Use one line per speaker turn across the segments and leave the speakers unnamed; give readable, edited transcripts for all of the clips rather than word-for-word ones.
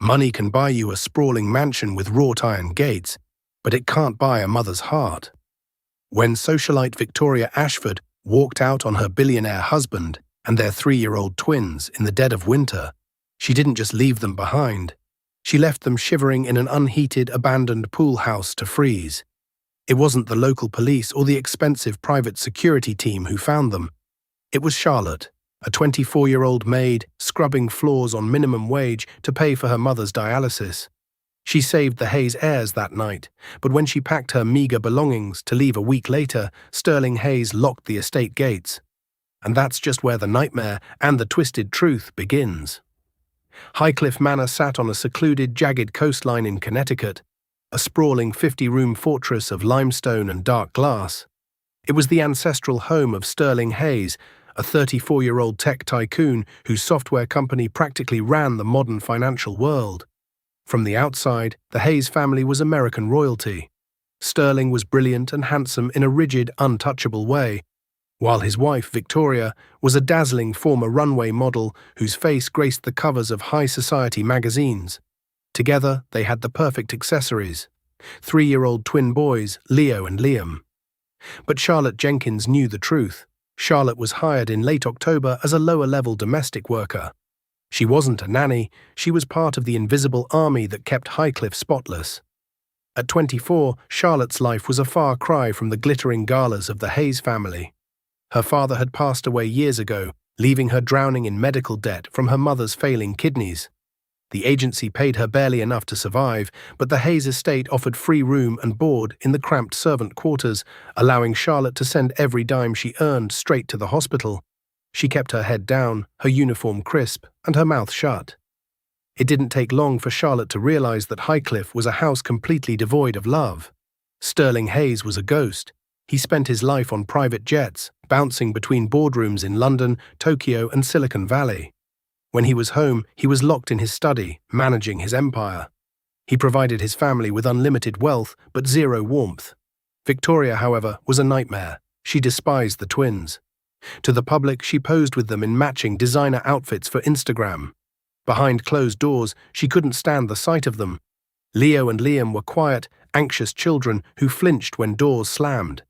Money can buy you a sprawling mansion with wrought iron gates, but it can't buy a mother's heart. When socialite Victoria Ashford walked out on her billionaire husband and their 3-year-old twins in the dead of winter, she didn't just leave them behind. She left them shivering in an unheated, abandoned pool house to freeze. It wasn't the local police or the expensive private security team who found them. It was Charlotte, a 24-year-old maid scrubbing floors on minimum wage to pay for her mother's dialysis. She saved the Hayes heirs that night, but when she packed her meager belongings to leave a week later, Sterling Hayes locked the estate gates. And that's just where the nightmare and the twisted truth begins. Highcliffe Manor sat on a secluded, jagged coastline in Connecticut, a sprawling 50-room fortress of limestone and dark glass. It was the ancestral home of Sterling Hayes, a 34-year-old tech tycoon whose software company practically ran the modern financial world. From the outside, the Hayes family was American royalty. Sterling was brilliant and handsome in a rigid, untouchable way, while his wife, Victoria, was a dazzling former runway model whose face graced the covers of high society magazines. Together, they had the perfect accessories: 3-year-old twin boys, Leo and Liam. But Charlotte Jenkins knew the truth. Charlotte was hired in late October as a lower-level domestic worker. She wasn't a nanny, she was part of the invisible army that kept Highcliffe spotless. At 24, Charlotte's life was a far cry from the glittering galas of the Hayes family. Her father had passed away years ago, leaving her drowning in medical debt from her mother's failing kidneys. The agency paid her barely enough to survive, but the Hayes estate offered free room and board in the cramped servant quarters, allowing Charlotte to send every dime she earned straight to the hospital. She kept her head down, her uniform crisp, and her mouth shut. It didn't take long for Charlotte to realize that Highcliffe was a house completely devoid of love. Sterling Hayes was a ghost. He spent his life on private jets, bouncing between boardrooms in London, Tokyo, and Silicon Valley. When he was home, he was locked in his study, managing his empire. He provided his family with unlimited wealth, but zero warmth. Victoria, however, was a nightmare. She despised the twins. To the public, she posed with them in matching designer outfits for Instagram. Behind closed doors, she couldn't stand the sight of them. Leo and Liam were quiet, anxious children who flinched when doors slammed.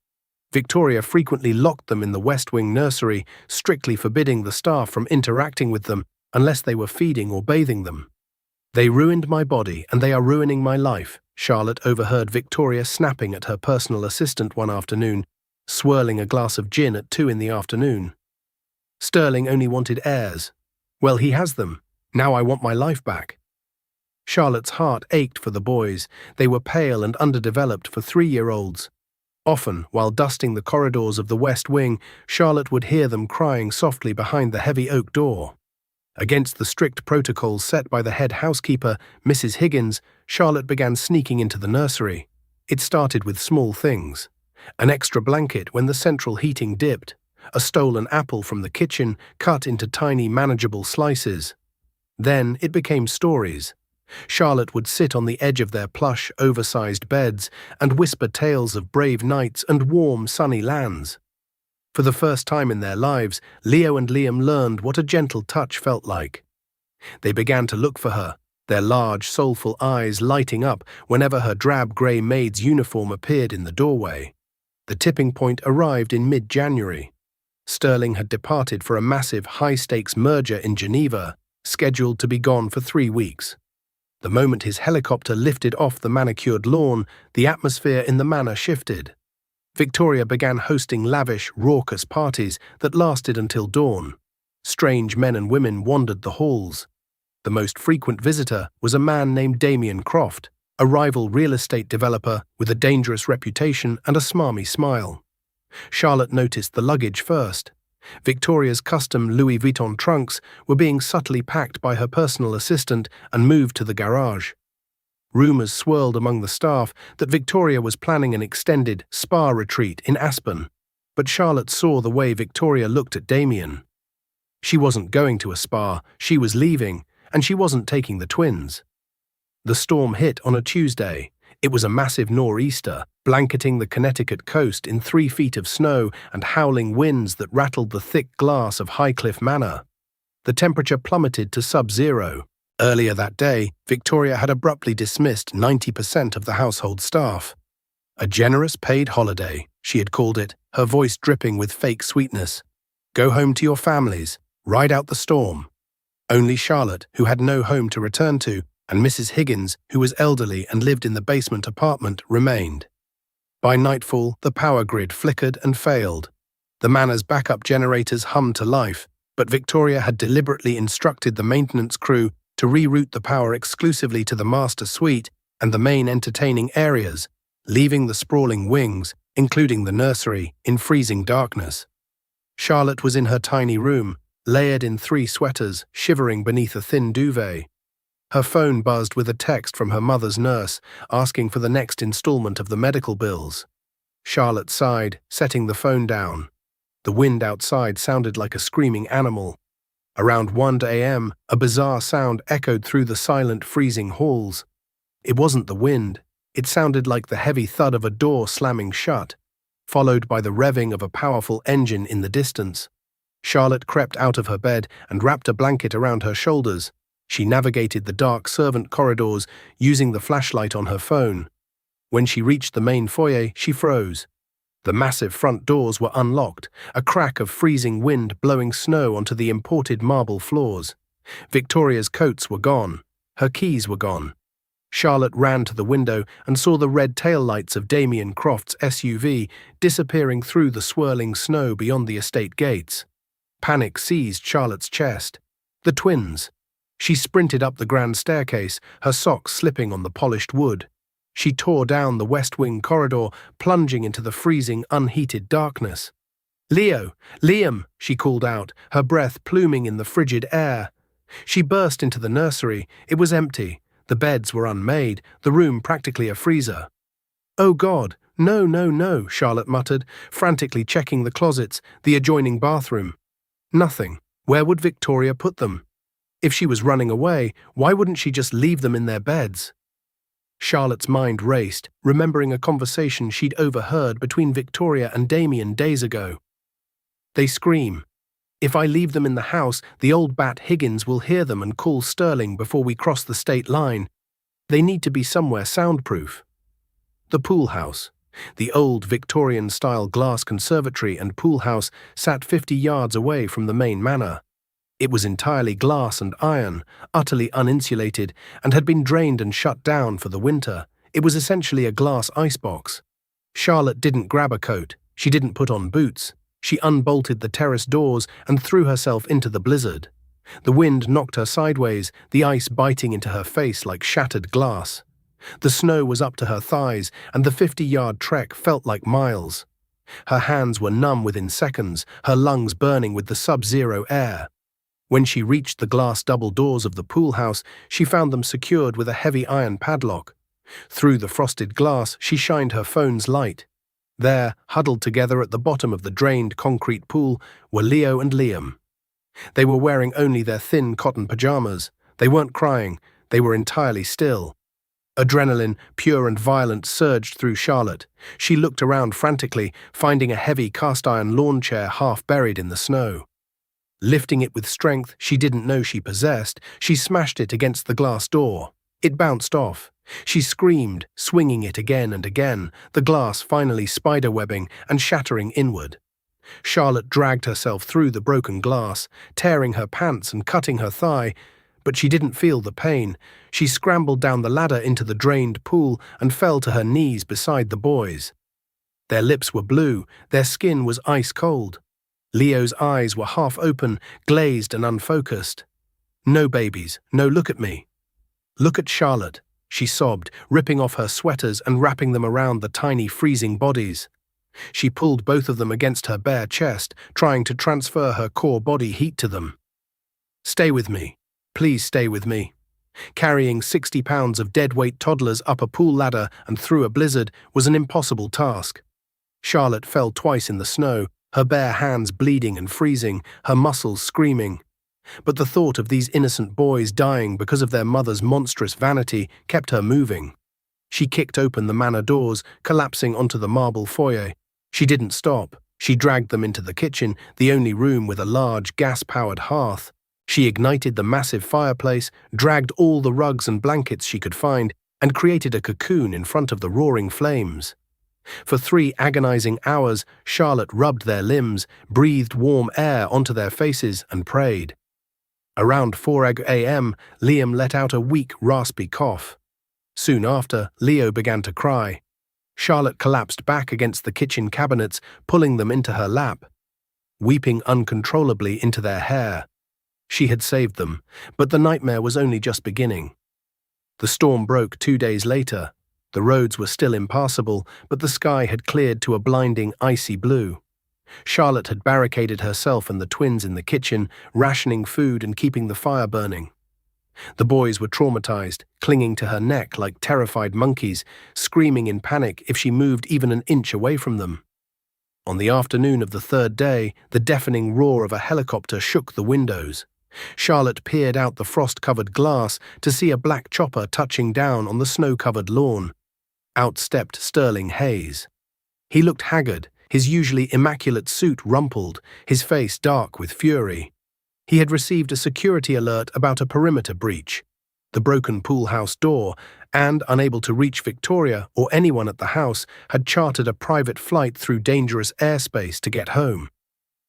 Victoria frequently locked them in the West Wing nursery, strictly forbidding the staff from interacting with them unless they were feeding or bathing them. "They ruined my body and they are ruining my life," Charlotte overheard Victoria snapping at her personal assistant one afternoon, swirling a glass of gin at 2 in the afternoon. "Sterling only wanted heirs. Well, he has them. Now I want my life back." Charlotte's heart ached for the boys. They were pale and underdeveloped for 3-year-olds. Often, while dusting the corridors of the West Wing, Charlotte would hear them crying softly behind the heavy oak door. Against the strict protocols set by the head housekeeper, Mrs. Higgins, Charlotte began sneaking into the nursery. It started with small things: an extra blanket when the central heating dipped, a stolen apple from the kitchen cut into tiny, manageable slices. Then it became stories. Charlotte would sit on the edge of their plush, oversized beds and whisper tales of brave nights and warm, sunny lands. For the first time in their lives, Leo and Liam learned what a gentle touch felt like. They began to look for her, their large, soulful eyes lighting up whenever her drab grey maid's uniform appeared in the doorway. The tipping point arrived in mid-January. Sterling had departed for a massive, high-stakes merger in Geneva, scheduled to be gone for 3 weeks. The moment his helicopter lifted off the manicured lawn, the atmosphere in the manor shifted. Victoria began hosting lavish, raucous parties that lasted until dawn. Strange men and women wandered the halls. The most frequent visitor was a man named Damien Croft, a rival real estate developer with a dangerous reputation and a smarmy smile. Charlotte noticed the luggage first. Victoria's custom Louis Vuitton trunks were being subtly packed by her personal assistant and moved to the garage. Rumors swirled among the staff that Victoria was planning an extended spa retreat in Aspen, but Charlotte saw the way Victoria looked at Damien. She wasn't going to a spa, she was leaving, and she wasn't taking the twins. The storm hit on a Tuesday. It was a massive nor'easter, blanketing the Connecticut coast in 3 feet of snow and howling winds that rattled the thick glass of Highcliffe Manor. The temperature plummeted to sub-zero. Earlier that day, Victoria had abruptly dismissed 90% of the household staff. A generous paid holiday, she had called it, her voice dripping with fake sweetness. Go home to your families, ride out the storm. Only Charlotte, who had no home to return to, and Mrs. Higgins, who was elderly and lived in the basement apartment, remained. By nightfall, the power grid flickered and failed. The manor's backup generators hummed to life, but Victoria had deliberately instructed the maintenance crew to reroute the power exclusively to the master suite and the main entertaining areas, leaving the sprawling wings, including the nursery, in freezing darkness. Charlotte was in her tiny room, layered in 3 sweaters, shivering beneath a thin duvet. Her phone buzzed with a text from her mother's nurse, asking for the next installment of the medical bills. Charlotte sighed, setting the phone down. The wind outside sounded like a screaming animal. Around 1 a.m., a bizarre sound echoed through the silent, freezing halls. It wasn't the wind. It sounded like the heavy thud of a door slamming shut, followed by the revving of a powerful engine in the distance. Charlotte crept out of her bed and wrapped a blanket around her shoulders. She navigated the dark servant corridors, using the flashlight on her phone. When she reached the main foyer, she froze. The massive front doors were unlocked, a crack of freezing wind blowing snow onto the imported marble floors. Victoria's coats were gone. Her keys were gone. Charlotte ran to the window and saw the red taillights of Damien Croft's SUV disappearing through the swirling snow beyond the estate gates. Panic seized Charlotte's chest. The twins. She sprinted up the grand staircase, her socks slipping on the polished wood. She tore down the West Wing corridor, plunging into the freezing, unheated darkness. "Leo! Liam!" she called out, her breath pluming in the frigid air. She burst into the nursery. It was empty. The beds were unmade, the room practically a freezer. "Oh God, no, no, no," Charlotte muttered, frantically checking the closets, the adjoining bathroom. Nothing. Where would Victoria put them? If she was running away, why wouldn't she just leave them in their beds? Charlotte's mind raced, remembering a conversation she'd overheard between Victoria and Damien days ago. They scream. "If I leave them in the house, the old bat Higgins will hear them and call Sterling before we cross the state line. They need to be somewhere soundproof." The pool house. The old Victorian-style glass conservatory and pool house sat 50 yards away from the main manor. It was entirely glass and iron, utterly uninsulated, and had been drained and shut down for the winter. It was essentially a glass icebox. Charlotte didn't grab a coat. She didn't put on boots. She unbolted the terrace doors and threw herself into the blizzard. The wind knocked her sideways, the ice biting into her face like shattered glass. The snow was up to her thighs, and the 50-yard trek felt like miles. Her hands were numb within seconds, her lungs burning with the sub-zero air. When she reached the glass double doors of the pool house, she found them secured with a heavy iron padlock. Through the frosted glass, she shined her phone's light. There, huddled together at the bottom of the drained concrete pool, were Leo and Liam. They were wearing only their thin cotton pajamas. They weren't crying. They were entirely still. Adrenaline, pure and violent, surged through Charlotte. She looked around frantically, finding a heavy cast-iron lawn chair half buried in the snow. Lifting it with strength she didn't know she possessed, she smashed it against the glass door. It bounced off. She screamed, swinging it again and again, the glass finally spiderwebbing and shattering inward. Charlotte dragged herself through the broken glass, tearing her pants and cutting her thigh, but she didn't feel the pain. She scrambled down the ladder into the drained pool and fell to her knees beside the boys. Their lips were blue, their skin was ice cold. Leo's eyes were half open, glazed and unfocused. "No babies, no, look at me." "Look at Charlotte," she sobbed, ripping off her sweaters and wrapping them around the tiny freezing bodies. She pulled both of them against her bare chest, trying to transfer her core body heat to them. "Stay with me. Please stay with me." Carrying 60 pounds of dead-weight toddlers up a pool ladder and through a blizzard was an impossible task. Charlotte fell twice in the snow, her bare hands bleeding and freezing, her muscles screaming. But the thought of these innocent boys dying because of their mother's monstrous vanity kept her moving. She kicked open the manor doors, collapsing onto the marble foyer. She didn't stop. She dragged them into the kitchen, the only room with a large gas-powered hearth. She ignited the massive fireplace, dragged all the rugs and blankets she could find, and created a cocoon in front of the roaring flames. For 3 agonizing hours, Charlotte rubbed their limbs, breathed warm air onto their faces, and prayed. Around 4 a.m., Liam let out a weak, raspy cough. Soon after, Leo began to cry. Charlotte collapsed back against the kitchen cabinets, pulling them into her lap, weeping uncontrollably into their hair. She had saved them, but the nightmare was only just beginning. The storm broke 2 days later. The roads were still impassable, but the sky had cleared to a blinding, icy blue. Charlotte had barricaded herself and the twins in the kitchen, rationing food and keeping the fire burning. The boys were traumatized, clinging to her neck like terrified monkeys, screaming in panic if she moved even an inch away from them. On the afternoon of the 3rd day, the deafening roar of a helicopter shook the windows. Charlotte peered out the frost-covered glass to see a black chopper touching down on the snow-covered lawn. Out stepped Sterling Hayes. He looked haggard, his usually immaculate suit rumpled, his face dark with fury. He had received a security alert about a perimeter breach, the broken pool house door, and, unable to reach Victoria or anyone at the house, had chartered a private flight through dangerous airspace to get home.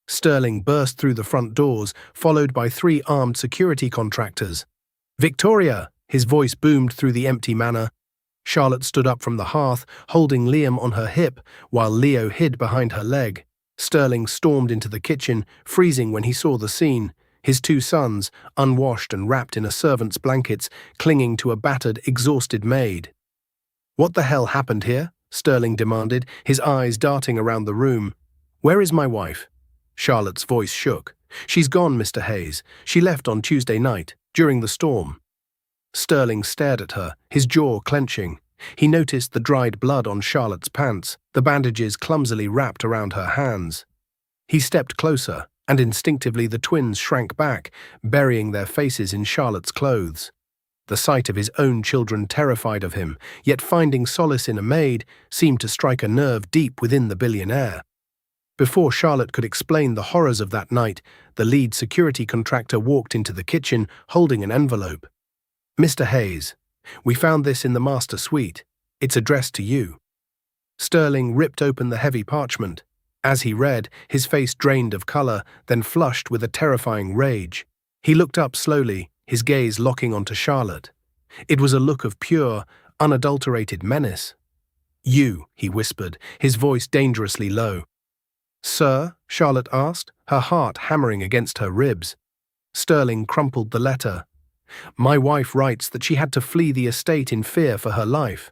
Sterling burst through the front doors, followed by 3 armed security contractors. "Victoria!" His voice boomed through the empty manor. Charlotte stood up from the hearth, holding Liam on her hip, while Leo hid behind her leg. Sterling stormed into the kitchen, freezing when he saw the scene, his 2 sons, unwashed and wrapped in a servant's blankets, clinging to a battered, exhausted maid. "What the hell happened here?" Sterling demanded, his eyes darting around the room. "Where is my wife?" Charlotte's voice shook. "She's gone, Mr. Hayes. She left on Tuesday night, during the storm." Sterling stared at her, his jaw clenching. He noticed the dried blood on Charlotte's pants, the bandages clumsily wrapped around her hands. He stepped closer, and instinctively the twins shrank back, burying their faces in Charlotte's clothes. The sight of his own children terrified of him, yet finding solace in a maid seemed to strike a nerve deep within the billionaire. Before Charlotte could explain the horrors of that night, the lead security contractor walked into the kitchen, holding an envelope. "Mr. Hayes, we found this in the master suite. It's addressed to you." Sterling ripped open the heavy parchment. As he read, his face drained of color, then flushed with a terrifying rage. He looked up slowly, his gaze locking onto Charlotte. It was a look of pure, unadulterated menace. "You," he whispered, his voice dangerously low. "Sir?" Charlotte asked, her heart hammering against her ribs. Sterling crumpled the letter. "My wife writes that she had to flee the estate in fear for her life.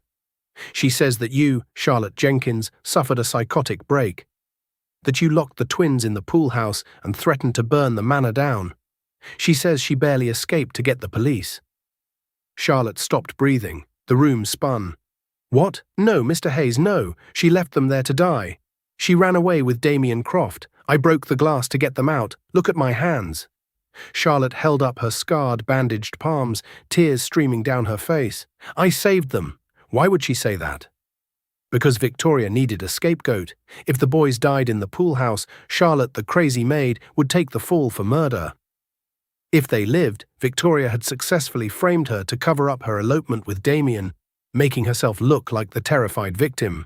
She says that you, Charlotte Jenkins, suffered a psychotic break. That you locked the twins in the pool house and threatened to burn the manor down. She says she barely escaped to get the police." Charlotte stopped breathing. The room spun. "What? No, Mr. Hayes, no. She left them there to die. She ran away with Damien Croft. I broke the glass to get them out. Look at my hands." Charlotte held up her scarred, bandaged palms, tears streaming down her face. "I saved them." Why would she say that? Because Victoria needed a scapegoat. If the boys died in the pool house, Charlotte, the crazy maid, would take the fall for murder. If they lived, Victoria had successfully framed her to cover up her elopement with Damien, making herself look like the terrified victim.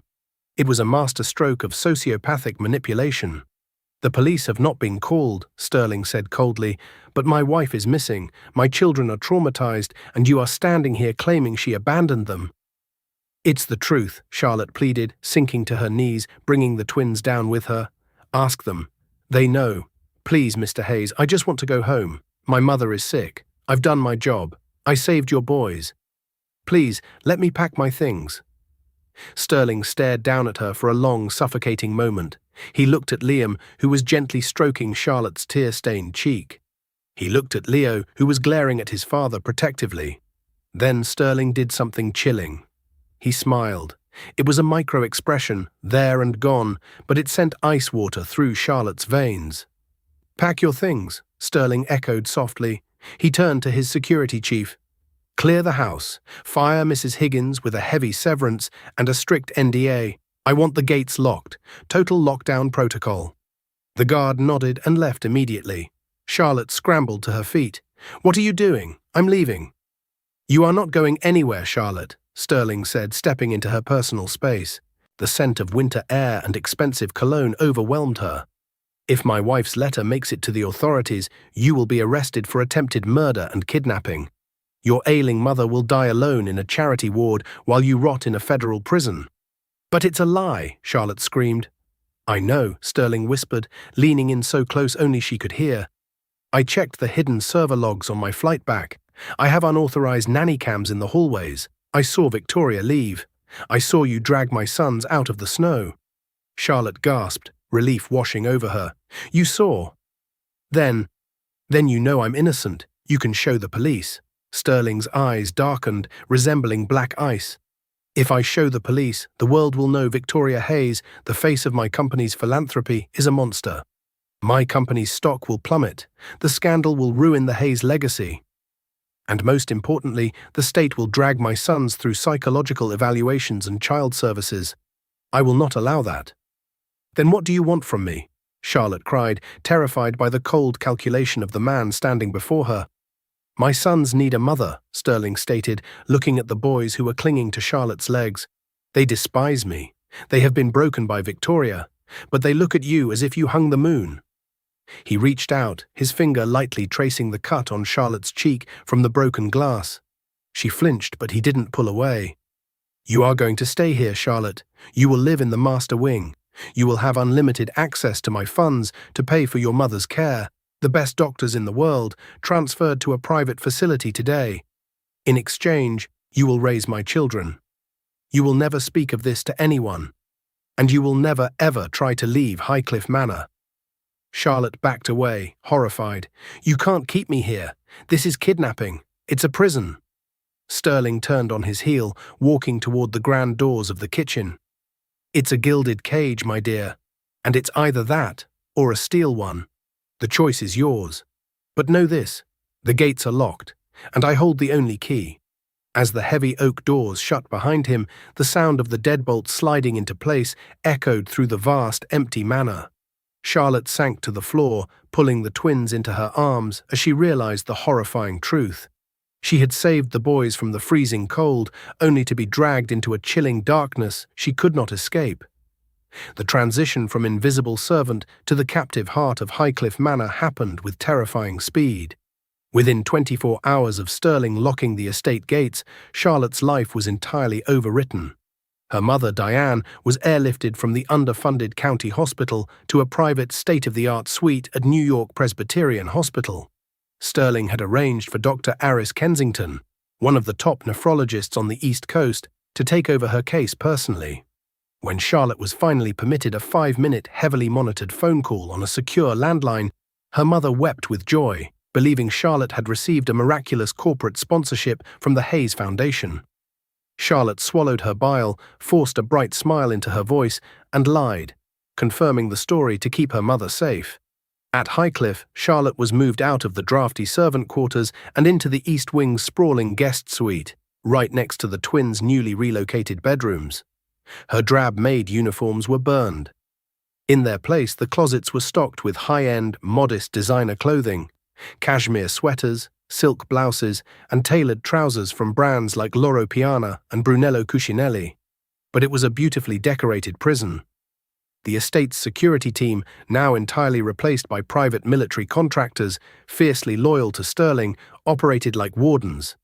It was a masterstroke of sociopathic manipulation. "The police have not been called," Sterling said coldly, "but my wife is missing, my children are traumatized, and you are standing here claiming she abandoned them." "It's the truth," Charlotte pleaded, sinking to her knees, bringing the twins down with her. "Ask them. They know. Please, Mr. Hayes, I just want to go home. My mother is sick. I've done my job. I saved your boys. Please, let me pack my things." Sterling stared down at her for a long, suffocating moment. He looked at Liam, who was gently stroking Charlotte's tear-stained cheek. He looked at Leo, who was glaring at his father protectively. Then Sterling did something chilling. He smiled. It was a micro-expression, there and gone, but it sent ice water through Charlotte's veins. "Pack your things," Sterling echoed softly. He turned to his security chief. "Clear the house. Fire Mrs. Higgins with a heavy severance and a strict NDA. I want the gates locked. Total lockdown protocol." The guard nodded and left immediately. Charlotte scrambled to her feet. "What are you doing? I'm leaving." "You are not going anywhere, Charlotte," Sterling said, stepping into her personal space. The scent of winter air and expensive cologne overwhelmed her. "If my wife's letter makes it to the authorities, you will be arrested for attempted murder and kidnapping. Your ailing mother will die alone in a charity ward while you rot in a federal prison." "But it's a lie," Charlotte screamed. "I know," Sterling whispered, leaning in so close only she could hear. "I checked the hidden server logs on my flight back. I have unauthorized nanny cams in the hallways. I saw Victoria leave. I saw you drag my sons out of the snow." Charlotte gasped, relief washing over her. "You saw? Then you know I'm innocent. You can show the police." Sterling's eyes darkened, resembling black ice. "If I show the police, the world will know Victoria Hayes, the face of my company's philanthropy, is a monster. My company's stock will plummet. The scandal will ruin the Hayes legacy. And most importantly, the state will drag my sons through psychological evaluations and child services. I will not allow that." "Then what do you want from me?" Charlotte cried, terrified by the cold calculation of the man standing before her. "My sons need a mother," Sterling stated, looking at the boys who were clinging to Charlotte's legs. "They despise me. They have been broken by Victoria, but they look at you as if you hung the moon." He reached out, his finger lightly tracing the cut on Charlotte's cheek from the broken glass. She flinched, but he didn't pull away. "You are going to stay here, Charlotte. You will live in the master wing. You will have unlimited access to my funds to pay for your mother's care. The best doctors in the world, transferred to a private facility today. In exchange, you will raise my children. You will never speak of this to anyone. And you will never, ever try to leave Highcliffe Manor." Charlotte backed away, horrified. "You can't keep me here. This is kidnapping. It's a prison." Sterling turned on his heel, walking toward the grand doors of the kitchen. "It's a gilded cage, my dear, and it's either that or a steel one. The choice is yours. But know this, the gates are locked, and I hold the only key." As the heavy oak doors shut behind him, the sound of the deadbolt sliding into place echoed through the vast, empty manor. Charlotte sank to the floor, pulling the twins into her arms as she realized the horrifying truth. She had saved the boys from the freezing cold, only to be dragged into a chilling darkness she could not escape. The transition from invisible servant to the captive heart of Highcliffe Manor happened with terrifying speed. Within 24 hours of Sterling locking the estate gates, Charlotte's life was entirely overwritten. Her mother, Diane, was airlifted from the underfunded county hospital to a private state-of-the-art suite at New York Presbyterian Hospital. Sterling had arranged for Dr. Aris Kensington, one of the top nephrologists on the East Coast, to take over her case personally. When Charlotte was finally permitted a 5-minute, heavily monitored phone call on a secure landline, her mother wept with joy, believing Charlotte had received a miraculous corporate sponsorship from the Hayes Foundation. Charlotte swallowed her bile, forced a bright smile into her voice, and lied, confirming the story to keep her mother safe. At Highcliffe, Charlotte was moved out of the drafty servant quarters and into the East Wing's sprawling guest suite, right next to the twins' newly relocated bedrooms. Her drab maid uniforms were burned. In their place, the closets were stocked with high-end, modest designer clothing, cashmere sweaters, silk blouses, and tailored trousers from brands like Loro Piana and Brunello Cucinelli. But it was a beautifully decorated prison. The estate's security team, now entirely replaced by private military contractors, fiercely loyal to Sterling, operated like wardens.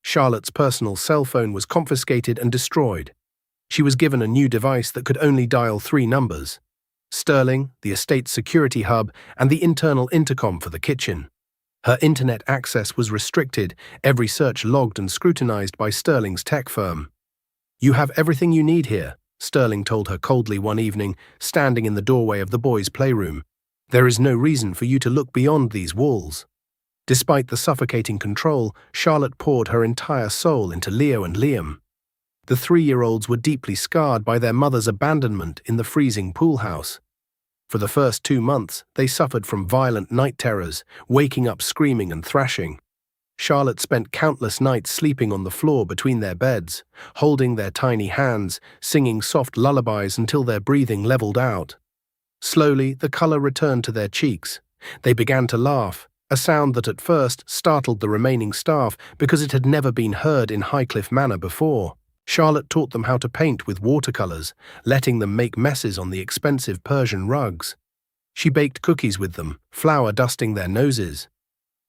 Charlotte's personal cell phone was confiscated and destroyed. She was given a new device that could only dial 3 numbers: Sterling, the estate's security hub, and the internal intercom for the kitchen. Her internet access was restricted, every search logged and scrutinized by Sterling's tech firm. "You have everything you need here," Sterling told her coldly one evening, standing in the doorway of the boys' playroom. "There is no reason for you to look beyond these walls." Despite the suffocating control, Charlotte poured her entire soul into Leo and Liam. The 3-year-olds were deeply scarred by their mother's abandonment in the freezing pool house. For the first 2 months, they suffered from violent night terrors, waking up screaming and thrashing. Charlotte spent countless nights sleeping on the floor between their beds, holding their tiny hands, singing soft lullabies until their breathing leveled out. Slowly, the color returned to their cheeks, They began to laugh, a sound that at first startled the remaining staff because it had never been heard in Highcliffe Manor before. Charlotte taught them how to paint with watercolors, letting them make messes on the expensive Persian rugs. She baked cookies with them, flour dusting their noses.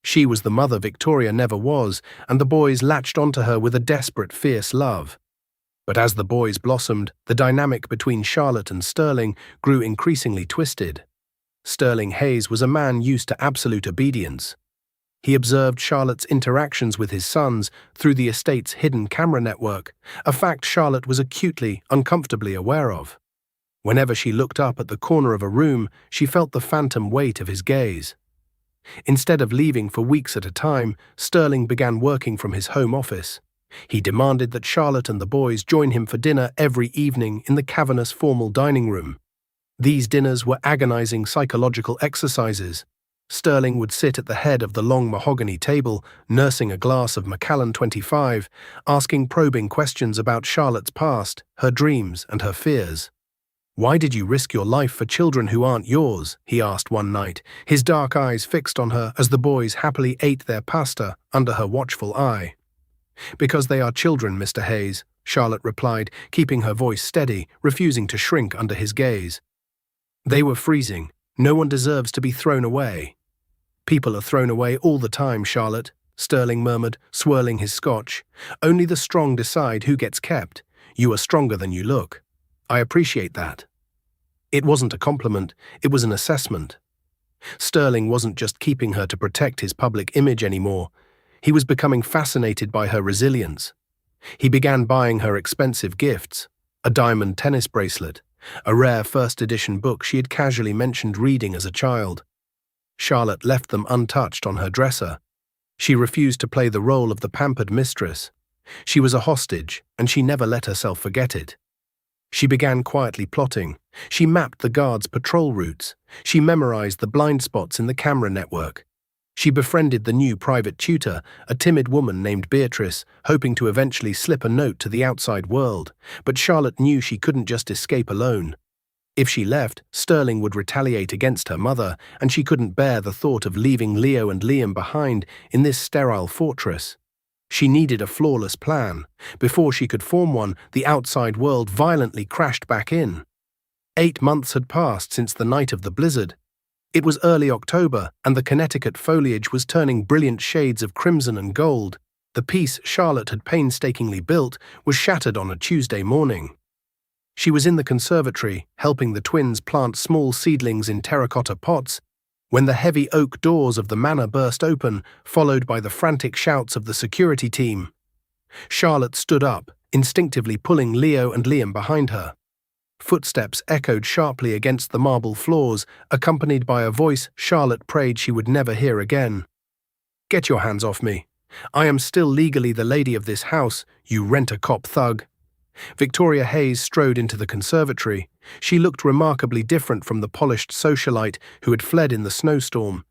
She was the mother Victoria never was, and the boys latched onto her with a desperate, fierce love. But as the boys blossomed, the dynamic between Charlotte and Sterling grew increasingly twisted. Sterling Hayes was a man used to absolute obedience. He observed Charlotte's interactions with his sons through the estate's hidden camera network, a fact Charlotte was acutely, uncomfortably aware of. Whenever she looked up at the corner of a room, she felt the phantom weight of his gaze. Instead of leaving for weeks at a time, Sterling began working from his home office. He demanded that Charlotte and the boys join him for dinner every evening in the cavernous formal dining room. These dinners were agonizing psychological exercises. Sterling would sit at the head of the long mahogany table, nursing a glass of Macallan 25, asking probing questions about Charlotte's past, her dreams, and her fears. "Why did you risk your life for children who aren't yours?" he asked one night, his dark eyes fixed on her as the boys happily ate their pasta under her watchful eye. "Because they are children, Mr. Hayes," Charlotte replied, keeping her voice steady, refusing to shrink under his gaze. "They were freezing. No one deserves to be thrown away." "People are thrown away all the time, Charlotte," Sterling murmured, swirling his scotch. "Only the strong decide who gets kept. You are stronger than you look. I appreciate that." It wasn't a compliment, it was an assessment. Sterling wasn't just keeping her to protect his public image anymore. He was becoming fascinated by her resilience. He began buying her expensive gifts, a diamond tennis bracelet, a rare first-edition book she had casually mentioned reading as a child. Charlotte left them untouched on her dresser. She refused to play the role of the pampered mistress. She was a hostage, and she never let herself forget it. She began quietly plotting. She mapped the guards' patrol routes. She memorized the blind spots in the camera network. She befriended the new private tutor, a timid woman named Beatrice, hoping to eventually slip a note to the outside world. But Charlotte knew she couldn't just escape alone. If she left, Sterling would retaliate against her mother, and she couldn't bear the thought of leaving Leo and Liam behind in this sterile fortress. She needed a flawless plan. Before she could form one, the outside world violently crashed back in. 8 months had passed since the night of the blizzard. It was early October, and the Connecticut foliage was turning brilliant shades of crimson and gold. The peace Charlotte had painstakingly built was shattered on a Tuesday morning. She was in the conservatory, helping the twins plant small seedlings in terracotta pots, when the heavy oak doors of the manor burst open, followed by the frantic shouts of the security team. Charlotte stood up, instinctively pulling Leo and Liam behind her. Footsteps echoed sharply against the marble floors, accompanied by a voice Charlotte prayed she would never hear again. "Get your hands off me. I am still legally the lady of this house, you rent-a-cop thug." Victoria Hayes strode into the conservatory. She looked remarkably different from the polished socialite who had fled in the snowstorm.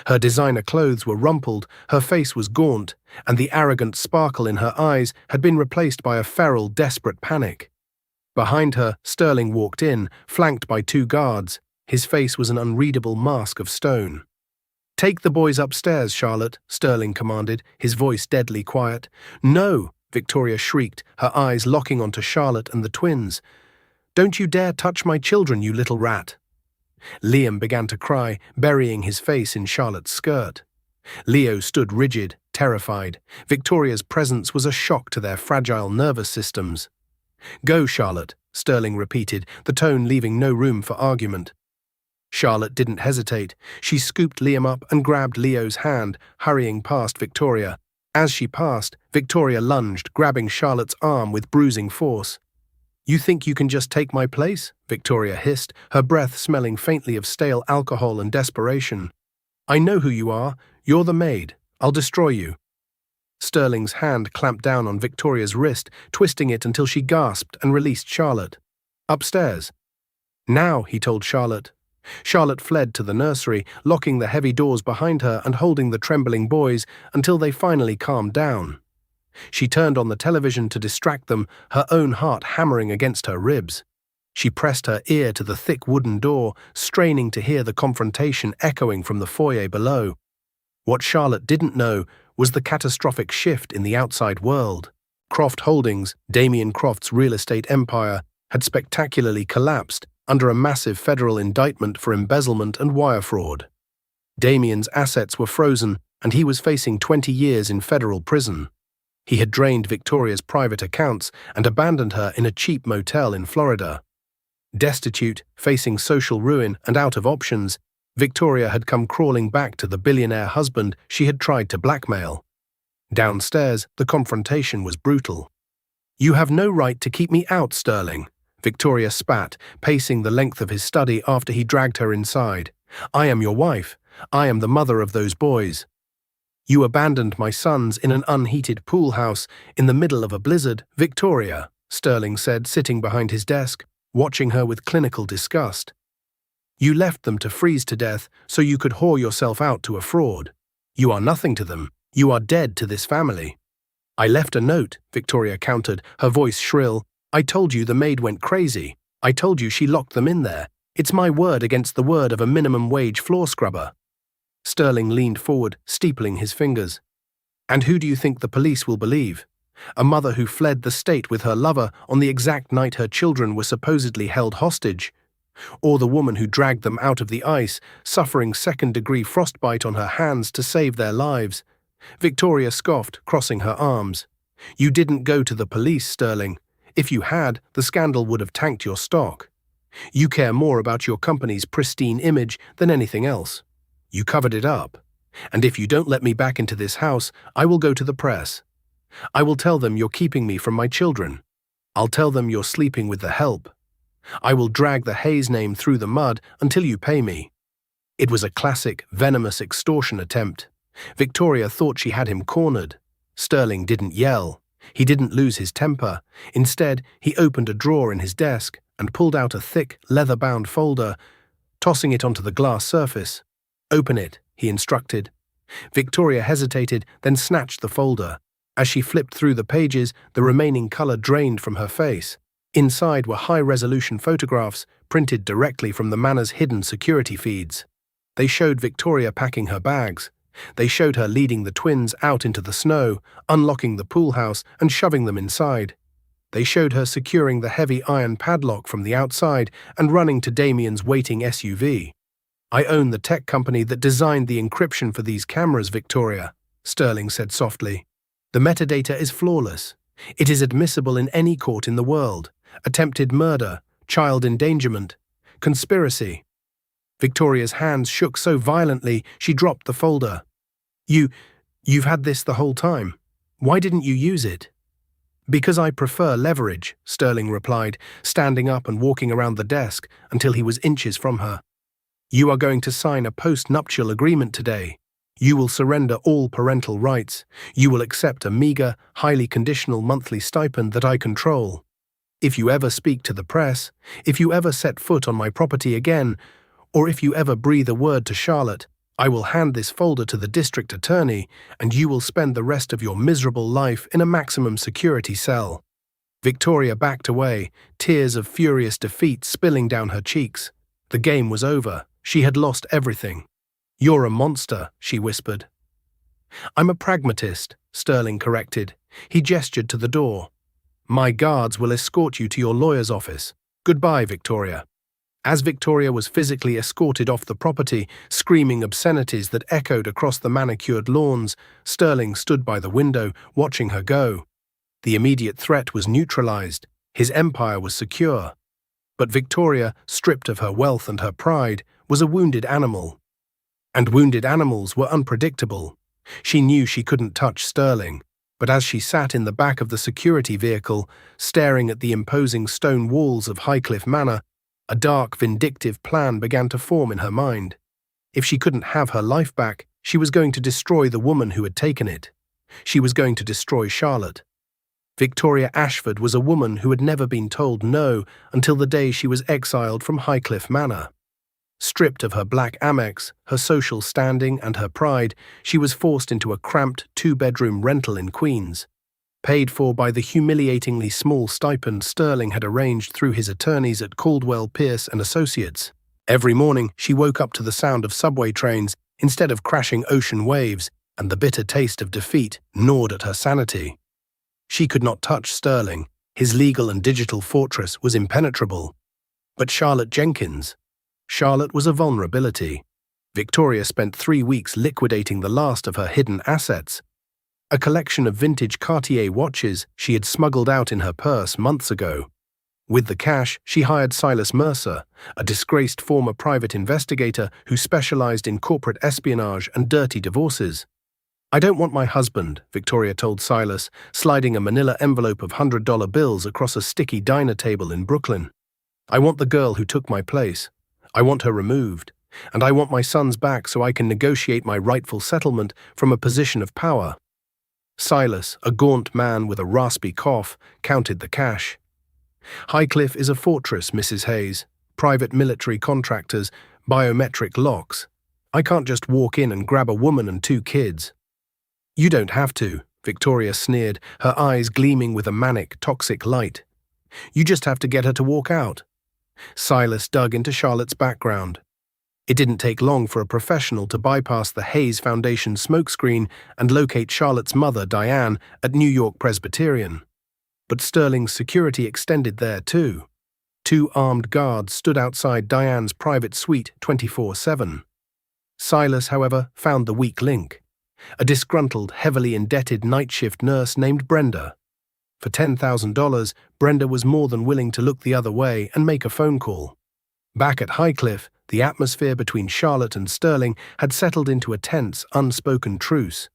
Her designer clothes were rumpled, her face was gaunt, and the arrogant sparkle in her eyes had been replaced by a feral, desperate panic. Behind her, Sterling walked in, flanked by 2 guards. His face was an unreadable mask of stone. "Take the boys upstairs, Charlotte," Sterling commanded, his voice deadly quiet. "No!" Victoria shrieked, her eyes locking onto Charlotte and the twins. "Don't you dare touch my children, you little rat!" Liam began to cry, burying his face in Charlotte's skirt. Leo stood rigid, terrified. Victoria's presence was a shock to their fragile nervous systems. "Go, Charlotte," Sterling repeated, the tone leaving no room for argument. Charlotte didn't hesitate. She scooped Liam up and grabbed Leo's hand, hurrying past Victoria. As she passed, Victoria lunged, grabbing Charlotte's arm with bruising force. "You think you can just take my place?" Victoria hissed, her breath smelling faintly of stale alcohol and desperation. "I know who you are. You're the maid. I'll destroy you." Sterling's hand clamped down on Victoria's wrist, twisting it until she gasped and released Charlotte. "Upstairs." "Now," he told Charlotte. Charlotte fled to the nursery, locking the heavy doors behind her and holding the trembling boys until they finally calmed down. She turned on the television to distract them, her own heart hammering against her ribs. She pressed her ear to the thick wooden door, straining to hear the confrontation echoing from the foyer below. What Charlotte didn't know was the catastrophic shift in the outside world. Croft Holdings, Damien Croft's real estate empire, had spectacularly collapsed under a massive federal indictment for embezzlement and wire fraud. Damien's assets were frozen, and he was facing 20 years in federal prison. He had drained Victoria's private accounts and abandoned her in a cheap motel in Florida. Destitute, facing social ruin and out of options, Victoria had come crawling back to the billionaire husband she had tried to blackmail. Downstairs, the confrontation was brutal. "You have no right to keep me out, Sterling," Victoria spat, pacing the length of his study after he dragged her inside. "I am your wife. I am the mother of those boys. You abandoned my sons in an unheated pool house in the middle of a blizzard." "Victoria," Sterling said, sitting behind his desk, watching her with clinical disgust. "You left them to freeze to death so you could whore yourself out to a fraud. You are nothing to them. You are dead to this family." "I left a note," Victoria countered, her voice shrill. "I told you the maid went crazy. I told you she locked them in there. It's my word against the word of a minimum wage floor scrubber." Sterling leaned forward, steepling his fingers. "And who do you think the police will believe? A mother who fled the state with her lover on the exact night her children were supposedly held hostage? Or the woman who dragged them out of the ice, suffering second-degree frostbite on her hands to save their lives?" Victoria scoffed, crossing her arms. "You didn't go to the police, Sterling. If you had, the scandal would have tanked your stock. You care more about your company's pristine image than anything else. You covered it up. And if you don't let me back into this house, I will go to the press. I will tell them you're keeping me from my children. I'll tell them you're sleeping with the help. I will drag the Hayes name through the mud until you pay me." It was a classic, venomous extortion attempt. Victoria thought she had him cornered. Sterling didn't yell. He didn't lose his temper. Instead, he opened a drawer in his desk and pulled out a thick, leather-bound folder, tossing it onto the glass surface. "Open it," he instructed. Victoria hesitated, then snatched the folder. As she flipped through the pages, the remaining color drained from her face. Inside were high-resolution photographs, printed directly from the manor's hidden security feeds. They showed Victoria packing her bags. They showed her leading the twins out into the snow, unlocking the pool house and shoving them inside. They showed her securing the heavy iron padlock from the outside and running to Damien's waiting SUV. "I own the tech company that designed the encryption for these cameras, Victoria," Sterling said softly. "The metadata is flawless. It is admissible in any court in the world. Attempted murder, child endangerment, conspiracy." Victoria's hands shook so violently she dropped the folder. You've had this the whole time. Why didn't you use it?" "Because I prefer leverage," Sterling replied, standing up and walking around the desk until he was inches from her. "You are going to sign a post-nuptial agreement today. You will surrender all parental rights. You will accept a meager, highly conditional monthly stipend that I control. If you ever speak to the press, if you ever set foot on my property again, or if you ever breathe a word to Charlotte, I will hand this folder to the district attorney, and you will spend the rest of your miserable life in a maximum security cell." Victoria backed away, tears of furious defeat spilling down her cheeks. The game was over. She had lost everything. "You're a monster," she whispered. "I'm a pragmatist," Sterling corrected. He gestured to the door. "My guards will escort you to your lawyer's office. Goodbye, Victoria." As Victoria was physically escorted off the property, screaming obscenities that echoed across the manicured lawns, Sterling stood by the window, watching her go. The immediate threat was neutralized. His empire was secure. But Victoria, stripped of her wealth and her pride, was a wounded animal. And wounded animals were unpredictable. She knew she couldn't touch Sterling, but as she sat in the back of the security vehicle, staring at the imposing stone walls of Highcliffe Manor, a dark, vindictive plan began to form in her mind. If she couldn't have her life back, she was going to destroy the woman who had taken it. She was going to destroy Charlotte. Victoria Ashford was a woman who had never been told no until the day she was exiled from Highcliffe Manor. Stripped of her black Amex, her social standing and her pride, she was forced into a cramped two-bedroom rental in Queens. paid for by the humiliatingly small stipend Sterling had arranged through his attorneys at Caldwell, Pierce and Associates. Every morning, she woke up to the sound of subway trains instead of crashing ocean waves, and the bitter taste of defeat gnawed at her sanity. She could not touch Sterling. His legal and digital fortress was impenetrable. But Charlotte Jenkins? Charlotte was a vulnerability. Victoria spent 3 weeks liquidating the last of her hidden assets, a collection of vintage Cartier watches she had smuggled out in her purse months ago. With the cash, she hired Silas Mercer, a disgraced former private investigator who specialized in corporate espionage and dirty divorces. "I don't want my husband," Victoria told Silas, sliding a manila envelope of $100 bills across a sticky diner table in Brooklyn. "I want the girl who took my place. I want her removed. And I want my sons back so I can negotiate my rightful settlement from a position of power." Silas, a gaunt man with a raspy cough, counted the cash. "Highcliffe is a fortress, Mrs. Hayes. Private military contractors, biometric locks. I can't just walk in and grab a woman and 2 kids." "You don't have to," Victoria sneered, her eyes gleaming with a manic, toxic light. "You just have to get her to walk out." Silas dug into Charlotte's background. It didn't take long for a professional to bypass the Hayes Foundation smokescreen and locate Charlotte's mother, Diane, at New York Presbyterian. But Sterling's security extended there too. 2 armed guards stood outside Diane's private suite 24/7. Silas, however, found the weak link: a disgruntled, heavily indebted night shift nurse named Brenda. For $10,000, Brenda was more than willing to look the other way and make a phone call. Back at Highcliffe, the atmosphere between Charlotte and Sterling had settled into a tense, unspoken truce.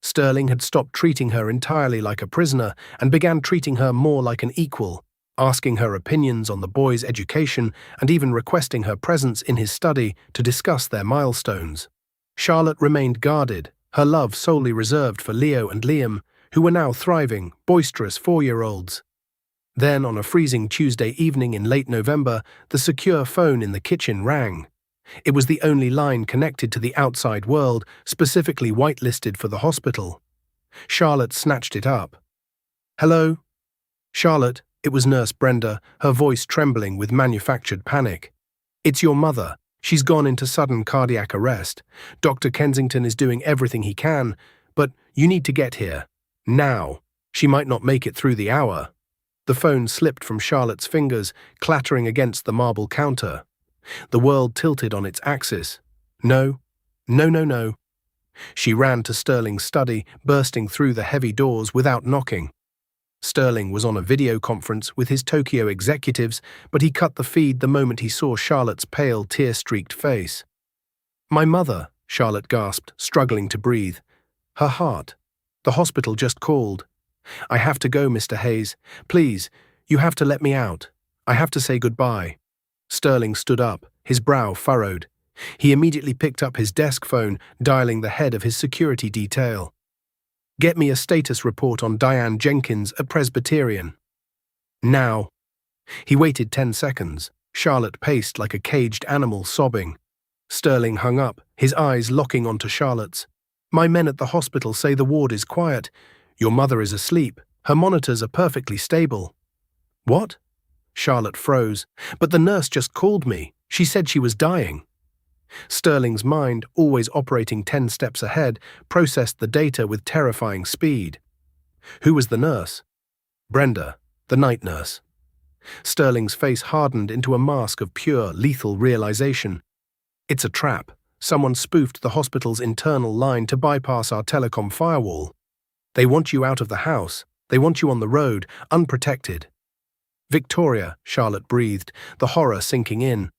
Sterling had stopped treating her entirely like a prisoner and began treating her more like an equal, asking her opinions on the boy's education and even requesting her presence in his study to discuss their milestones. Charlotte remained guarded, her love solely reserved for Leo and Liam, who were now thriving, boisterous 4-year-olds. Then, on a freezing Tuesday evening in late November, the secure phone in the kitchen rang. It was the only line connected to the outside world, specifically whitelisted for the hospital. Charlotte snatched it up. "Hello?" "Charlotte," it was Nurse Brenda, her voice trembling with manufactured panic. "It's your mother. She's gone into sudden cardiac arrest. Dr. Kensington is doing everything he can, but you need to get here. Now. She might not make it through the hour." The phone slipped from Charlotte's fingers, clattering against the marble counter. The world tilted on its axis. No. No. She ran to Sterling's study, bursting through the heavy doors without knocking. Sterling was on a video conference with his Tokyo executives, but he cut the feed the moment he saw Charlotte's pale, tear-streaked face. "My mother," Charlotte gasped, struggling to breathe. "Her heart. The hospital just called. I have to go, Mr. Hayes. Please, you have to let me out. I have to say goodbye." Sterling stood up, his brow furrowed. He immediately picked up his desk phone, dialing the head of his security detail. "Get me a status report on Diane Jenkins at Presbyterian. Now." He waited 10 seconds. Charlotte paced like a caged animal, sobbing. Sterling hung up, his eyes locking onto Charlotte's. "My men at the hospital say the ward is quiet. Your mother is asleep. Her monitors are perfectly stable." "What?" Charlotte froze. "But the nurse just called me. She said she was dying." Sterling's mind, always operating 10 steps ahead, processed the data with terrifying speed. Who was the nurse? Brenda, the night nurse. Sterling's face hardened into a mask of pure, lethal realization. "It's a trap. Someone spoofed the hospital's internal line to bypass our telecom firewall. They want you out of the house. They want you on the road, unprotected." "Victoria," Charlotte breathed, the horror sinking in.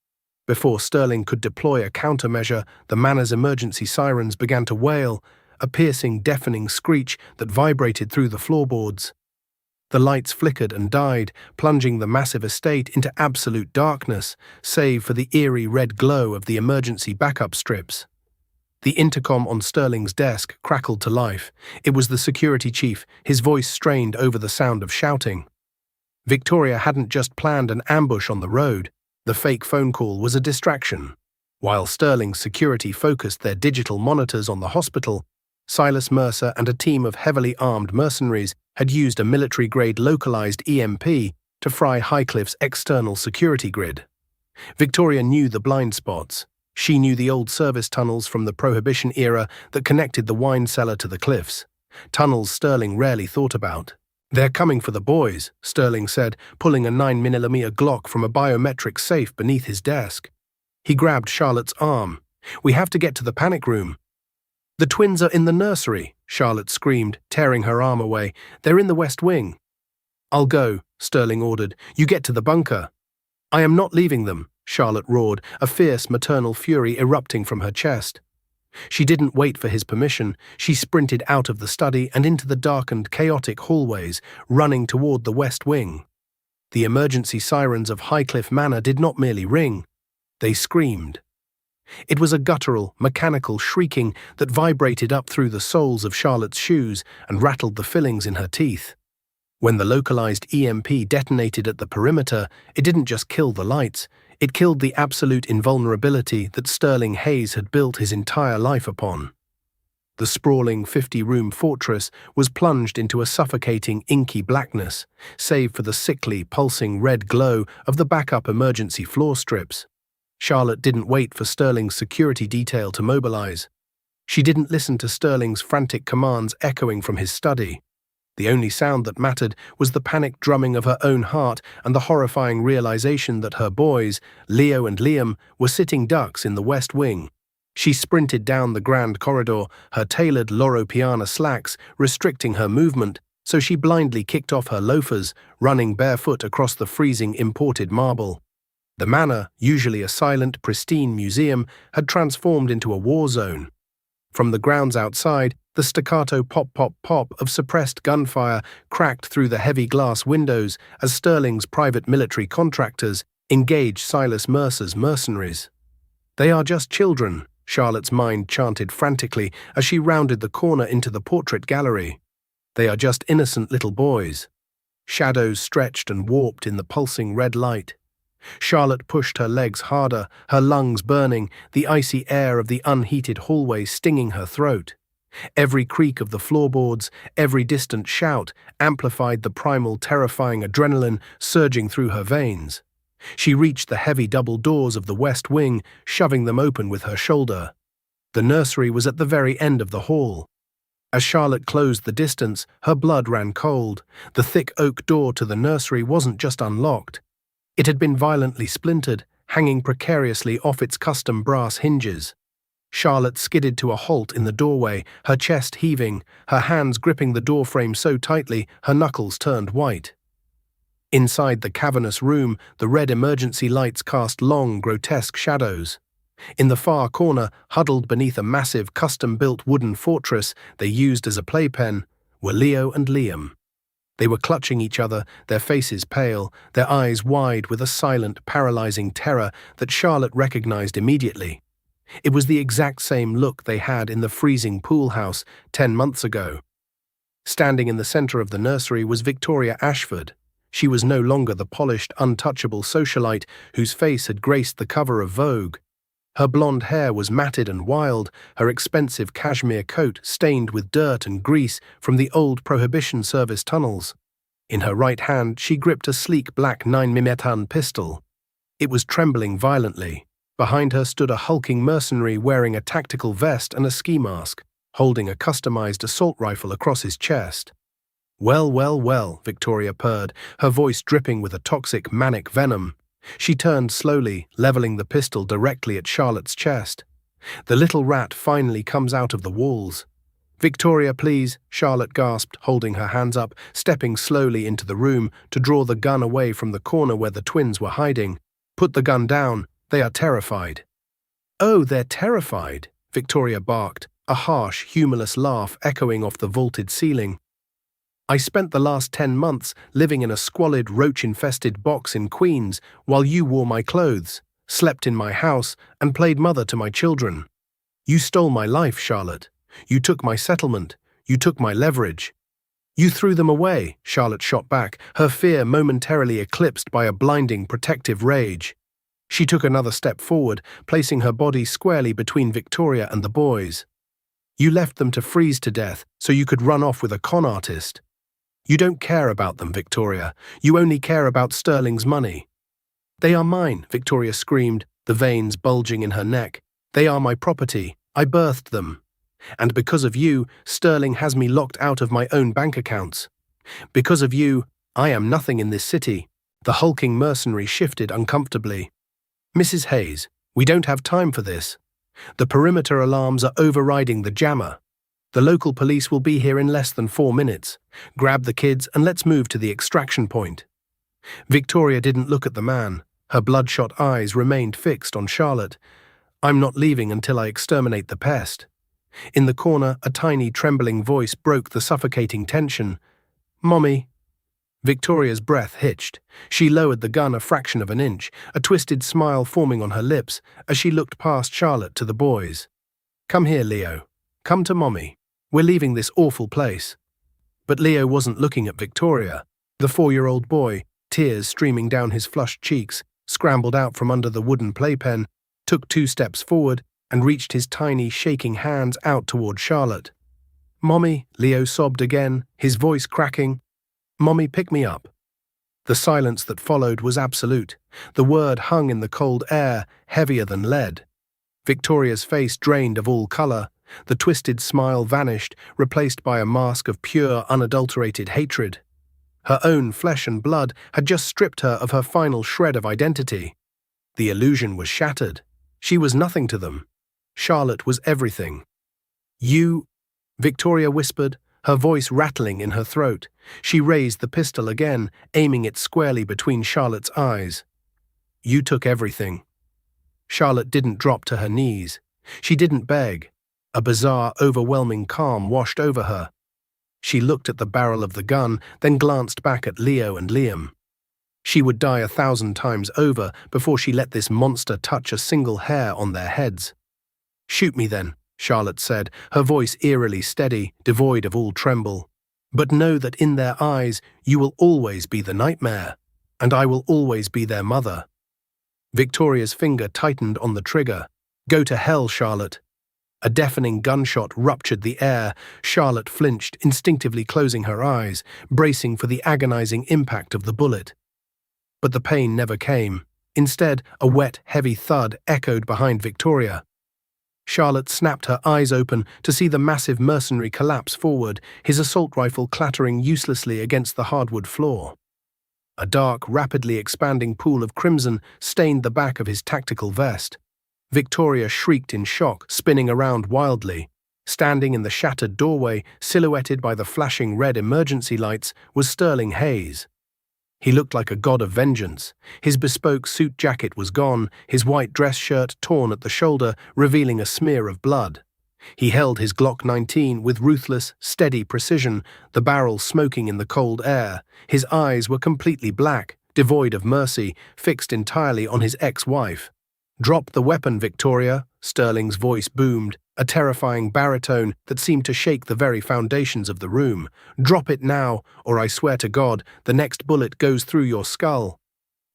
Before Sterling could deploy a countermeasure, the manor's emergency sirens began to wail, a piercing, deafening screech that vibrated through the floorboards. The lights flickered and died, plunging the massive estate into absolute darkness, save for the eerie red glow of the emergency backup strips. The intercom on Sterling's desk crackled to life. It was the security chief, his voice strained over the sound of shouting. Victoria hadn't just planned an ambush on the road. The fake phone call was a distraction. While Sterling's security focused their digital monitors on the hospital, Silas Mercer and a team of heavily armed mercenaries had used a military-grade localized EMP to fry Highcliffe's external security grid. Victoria knew the blind spots. She knew the old service tunnels from the Prohibition era that connected the wine cellar to the cliffs, tunnels Sterling rarely thought about. "They're coming for the boys," Sterling said, pulling a 9mm Glock from a biometric safe beneath his desk. He grabbed Charlotte's arm. "We have to get to the panic room." "The twins are in the nursery," Charlotte screamed, tearing her arm away. "They're in the West Wing." "I'll go," Sterling ordered. "You get to the bunker." "I am not leaving them," Charlotte roared, a fierce maternal fury erupting from her chest. She didn't wait for his permission. She sprinted out of the study and into the darkened, chaotic hallways, running toward the West Wing. The emergency sirens of Highcliffe Manor did not merely ring. They screamed. It was a guttural, mechanical shrieking that vibrated up through the soles of Charlotte's shoes and rattled the fillings in her teeth. When the localized EMP detonated at the perimeter, it didn't just kill the lights, it killed the absolute invulnerability that Sterling Hayes had built his entire life upon. The sprawling 50-room fortress was plunged into a suffocating, inky blackness, save for the sickly, pulsing red glow of the backup emergency floor strips. Charlotte didn't wait for Sterling's security detail to mobilize. She didn't listen to Sterling's frantic commands echoing from his study. The only sound that mattered was the panicked drumming of her own heart and the horrifying realization that her boys, Leo and Liam, were sitting ducks in the West Wing. She sprinted down the grand corridor, her tailored Loro Piana slacks restricting her movement, so she blindly kicked off her loafers, running barefoot across the freezing imported marble. The manor, usually a silent, pristine museum, had transformed into a war zone. From the grounds outside, the staccato pop-pop-pop of suppressed gunfire cracked through the heavy glass windows as Sterling's private military contractors engaged Silas Mercer's mercenaries. "They are just children," Charlotte's mind chanted frantically as she rounded the corner into the portrait gallery. "They are just innocent little boys." Shadows stretched and warped in the pulsing red light. Charlotte pushed her legs harder, her lungs burning, the icy air of the unheated hallway stinging her throat. Every creak of the floorboards, every distant shout, amplified the primal, terrifying adrenaline surging through her veins. She reached the heavy double doors of the West Wing, shoving them open with her shoulder. The nursery was at the very end of the hall. As Charlotte closed the distance, her blood ran cold. The thick oak door to the nursery wasn't just unlocked. It had been violently splintered, hanging precariously off its custom brass hinges. Charlotte skidded to a halt in the doorway, her chest heaving, her hands gripping the doorframe so tightly her knuckles turned white. Inside the cavernous room, the red emergency lights cast long, grotesque shadows. In the far corner, huddled beneath a massive, custom-built wooden fortress they used as a playpen, were Leo and Liam. They were clutching each other, their faces pale, their eyes wide with a silent, paralyzing terror that Charlotte recognized immediately. It was the exact same look they had in the freezing pool house 10 months ago. Standing in the center of the nursery was Victoria Ashford. She was no longer the polished, untouchable socialite whose face had graced the cover of Vogue. Her blonde hair was matted and wild, her expensive cashmere coat stained with dirt and grease from the old Prohibition Service tunnels. In her right hand, she gripped a sleek black 9mm pistol. It was trembling violently. Behind her stood a hulking mercenary wearing a tactical vest and a ski mask, holding a customized assault rifle across his chest. "Well, well, well," Victoria purred, her voice dripping with a toxic, manic venom. She turned slowly, leveling the pistol directly at Charlotte's chest. "The little rat finally comes out of the walls." "Victoria, please," Charlotte gasped, holding her hands up, stepping slowly into the room to draw the gun away from the corner where the twins were hiding. "Put the gun down. They are terrified." "Oh, they're terrified," Victoria barked, a harsh, humorless laugh echoing off the vaulted ceiling. "I spent the last 10 months living in a squalid, roach-infested box in Queens while you wore my clothes, slept in my house, and played mother to my children. You stole my life, Charlotte. You took my settlement. You took my leverage." "You threw them away," Charlotte shot back, her fear momentarily eclipsed by a blinding, protective rage. She took another step forward, placing her body squarely between Victoria and the boys. "You left them to freeze to death so you could run off with a con artist." You don't care about them, Victoria. You only care about Sterling's money. They are mine, Victoria screamed, the veins bulging in her neck. They are my property. I birthed them. And because of you, Sterling has me locked out of my own bank accounts. Because of you, I am nothing in this city. The hulking mercenary shifted uncomfortably. Mrs. Hayes, we don't have time for this. The perimeter alarms are overriding the jammer. The local police will be here in less than 4 minutes. Grab the kids and let's move to the extraction point. Victoria didn't look at the man. Her bloodshot eyes remained fixed on Charlotte. I'm not leaving until I exterminate the pest. In the corner, a tiny, trembling voice broke the suffocating tension. Mommy. Victoria's breath hitched. She lowered the gun a fraction of an inch, a twisted smile forming on her lips as she looked past Charlotte to the boys. Come here, Leo. Come to Mommy. We're leaving this awful place. But Leo wasn't looking at Victoria. The 4-year-old boy, tears streaming down his flushed cheeks, scrambled out from under the wooden playpen, took 2 steps forward, and reached his tiny, shaking hands out toward Charlotte. Mommy, Leo sobbed again, his voice cracking. Mommy, pick me up. The silence that followed was absolute. The word hung in the cold air, heavier than lead. Victoria's face drained of all color. The twisted smile vanished, replaced by a mask of pure, unadulterated hatred. Her own flesh and blood had just stripped her of her final shred of identity. The illusion was shattered. She was nothing to them. Charlotte was everything. You, Victoria whispered, her voice rattling in her throat. She raised the pistol again, aiming it squarely between Charlotte's eyes. You took everything. Charlotte didn't drop to her knees. She didn't beg. A bizarre, overwhelming calm washed over her. She looked at the barrel of the gun, then glanced back at Leo and Liam. She would die 1,000 times over before she let this monster touch a single hair on their heads. Shoot me then, Charlotte said, her voice eerily steady, devoid of all tremble. But know that in their eyes you will always be the nightmare, and I will always be their mother. Victoria's finger tightened on the trigger. Go to hell, Charlotte. A deafening gunshot ruptured the air. Charlotte flinched, instinctively closing her eyes, bracing for the agonizing impact of the bullet. But the pain never came. Instead, a wet, heavy thud echoed behind Victoria. Charlotte snapped her eyes open to see the massive mercenary collapse forward, his assault rifle clattering uselessly against the hardwood floor. A dark, rapidly expanding pool of crimson stained the back of his tactical vest. Victoria shrieked in shock, spinning around wildly. Standing in the shattered doorway, silhouetted by the flashing red emergency lights, was Sterling Hayes. He looked like a god of vengeance. His bespoke suit jacket was gone, his white dress shirt torn at the shoulder, revealing a smear of blood. He held his Glock 19 with ruthless, steady precision, the barrel smoking in the cold air. His eyes were completely black, devoid of mercy, fixed entirely on his ex-wife. Drop the weapon, Victoria, Sterling's voice boomed, a terrifying baritone that seemed to shake the very foundations of the room. Drop it now, or I swear to God, the next bullet goes through your skull.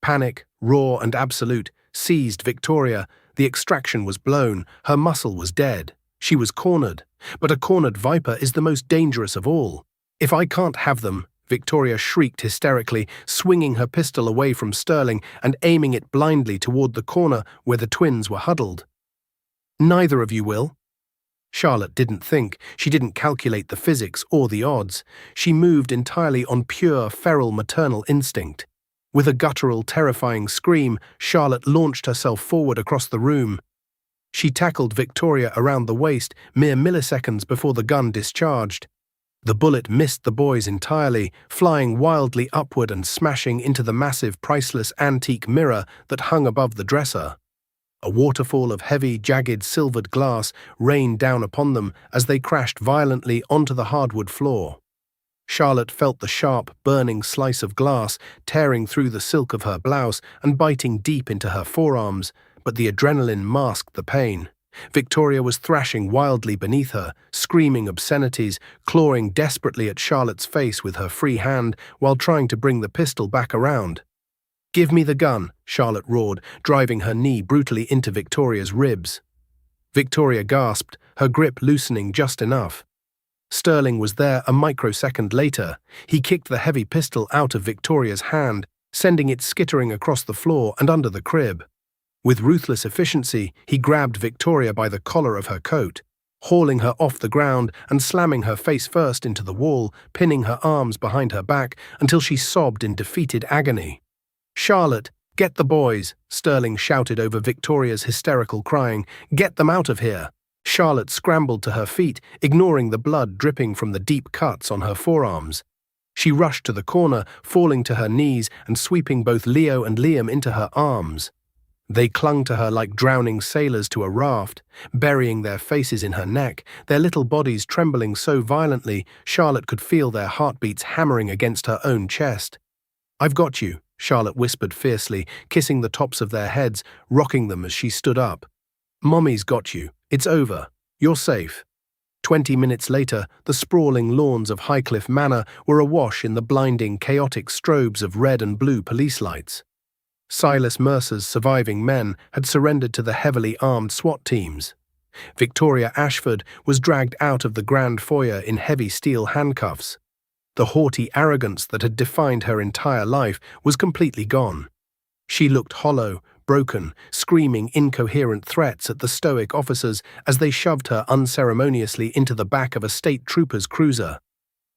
Panic, raw and absolute, seized Victoria. The extraction was blown, her muscle was dead. She was cornered, but a cornered viper is the most dangerous of all. If I can't have them, Victoria shrieked hysterically, swinging her pistol away from Sterling and aiming it blindly toward the corner where the twins were huddled. Neither of you will. Charlotte didn't think. She didn't calculate the physics or the odds. She moved entirely on pure, feral maternal instinct. With a guttural, terrifying scream, Charlotte launched herself forward across the room. She tackled Victoria around the waist mere milliseconds before the gun discharged. The bullet missed the boys entirely, flying wildly upward and smashing into the massive, priceless antique mirror that hung above the dresser. A waterfall of heavy, jagged, silvered glass rained down upon them as they crashed violently onto the hardwood floor. Charlotte felt the sharp, burning slice of glass tearing through the silk of her blouse and biting deep into her forearms, but the adrenaline masked the pain. Victoria was thrashing wildly beneath her, screaming obscenities, clawing desperately at Charlotte's face with her free hand while trying to bring the pistol back around. "Give me the gun," Charlotte roared, driving her knee brutally into Victoria's ribs. Victoria gasped, her grip loosening just enough. Sterling was there a microsecond later. He kicked the heavy pistol out of Victoria's hand, sending it skittering across the floor and under the crib. With ruthless efficiency, he grabbed Victoria by the collar of her coat, hauling her off the ground and slamming her face first into the wall, pinning her arms behind her back until she sobbed in defeated agony. "Charlotte, get the boys," Sterling shouted over Victoria's hysterical crying. "Get them out of here." Charlotte scrambled to her feet, ignoring the blood dripping from the deep cuts on her forearms. She rushed to the corner, falling to her knees and sweeping both Leo and Liam into her arms. They clung to her like drowning sailors to a raft, burying their faces in her neck, their little bodies trembling so violently Charlotte could feel their heartbeats hammering against her own chest. "I've got you," Charlotte whispered fiercely, kissing the tops of their heads, rocking them as she stood up. "Mommy's got you. It's over. You're safe." 20 minutes later, the sprawling lawns of Highcliffe Manor were awash in the blinding, chaotic strobes of red and blue police lights. Silas Mercer's surviving men had surrendered to the heavily armed SWAT teams. Victoria Ashford was dragged out of the grand foyer in heavy steel handcuffs. The haughty arrogance that had defined her entire life was completely gone. She looked hollow, broken, screaming incoherent threats at the stoic officers as they shoved her unceremoniously into the back of a state trooper's cruiser.